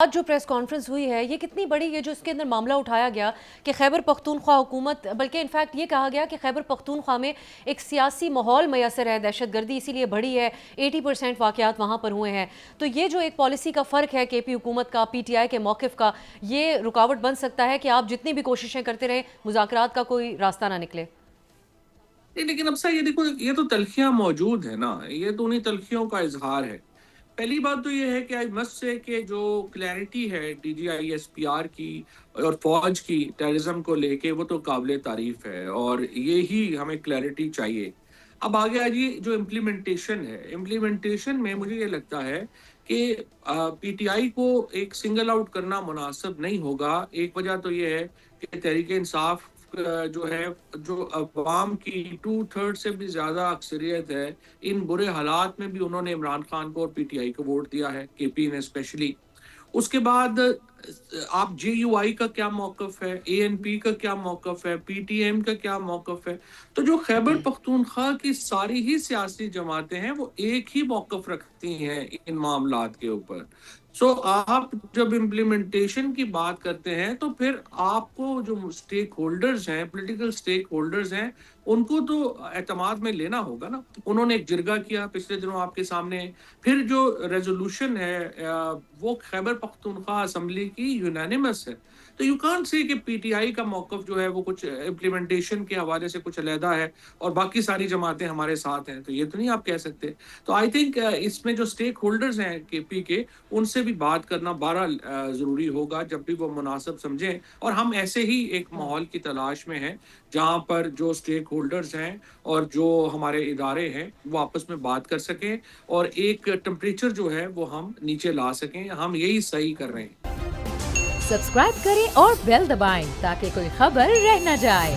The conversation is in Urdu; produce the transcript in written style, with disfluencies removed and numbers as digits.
آج جو پریس کانفرنس ہوئی ہے یہ کتنی بڑی ہے جو اس کے اندر معاملہ اٹھایا گیا کہ خیبر پختونخوا حکومت بلکہ انفیکٹ یہ کہا گیا کہ خیبر پختونخوا میں ایک سیاسی ماحول میسر ہے، دہشت گردی اسی لیے بڑھی ہے، 80% واقعات وہاں پر ہوئے ہیں۔ تو یہ جو ایک پالیسی کا فرق ہے کے پی حکومت کا، پی ٹی آئی کے موقف کا، یہ رکاوٹ بن سکتا ہے کہ آپ جتنی بھی کوششیں کرتے رہیں مذاکرات کا کوئی راستہ نہ نکلے۔ لیکن اب سا یہ دیکھو، یہ تو تلخیاں موجود ہیں نا، یہ تو انہیں تلخیوں کا اظہار ہے۔ پہلی بات تو یہ ہے کہ آئی مسٹ سے کہ جو کلیئرٹی ہے D G I S P R کی اور فوج کی ٹیررزم کو لے کے، وہ تو قابل تعریف ہے اور یہی ہمیں کلیئرٹی چاہیے۔ اب آگے آجی جو امپلیمنٹیشن ہے، امپلیمنٹیشن میں مجھے یہ لگتا ہے کہ پی ٹی آئی کو ایک سنگل آؤٹ کرنا مناسب نہیں ہوگا۔ ایک وجہ تو یہ ہے کہ تحریک انصاف جو ہے، جو عوام کی 2/3 سے بھی زیادہ اکثریت ہے، ان برے حالات میں بھی انہوں نے عمران خان کو اور پی ٹی آئی کو ووٹ دیا ہے، کے پی نے اسپیشلی۔ اس کے بعد آپ جے یو آئی کا کیا موقف ہے، اے این پی کا کیا موقف ہے، پی ٹی ایم کا کیا موقف ہے؟ تو جو خیبر پختونخوا کی ساری ہی سیاسی جماعتیں ہیں وہ ایک ہی موقف رکھتی ہیں ان معاملات کے اوپر۔ سو آپ جب امپلیمنٹیشن کی بات کرتے ہیں تو پھر آپ کو جو سٹیک ہولڈرز ہیں، پولیٹیکل سٹیک ہولڈرز ہیں، ان کو تو اعتماد میں لینا ہوگا نا۔ انہوں نے ایک جرگہ کیا پچھلے دنوں آپ کے سامنے، پھر جو ریزولوشن ہے وہ خیبر پختونخوا اسمبلی کی یونینیمس ہے۔ تو یو کانٹ سے کہ پی ٹی آئی کا موقف جو ہے وہ کچھ امپلیمنٹیشن کے حوالے سے کچھ علیحدہ ہے اور باقی ساری جماعتیں ہمارے ساتھ ہیں، تو یہ تو نہیں آپ کہہ سکتے۔ تو آئی تھنک اس میں جو سٹیک ہولڈرز ہیں کے پی کے، ان سے بھی بات کرنا بہرحال ضروری ہوگا جب بھی وہ مناسب سمجھیں، اور ہم ایسے ہی ایک ماحول کی تلاش میں ہیں جہاں پر جو سٹیک ہولڈرز ہیں اور جو ہمارے ادارے ہیں وہ آپس میں بات کر سکیں اور ایک ٹمپریچر جو ہے وہ ہم نیچے لا سکیں۔ ہم یہی صحیح کر رہے ہیں۔ سبسکرائب کریں اور بیل دبائیں تاکہ کوئی خبر رہ نہ جائے۔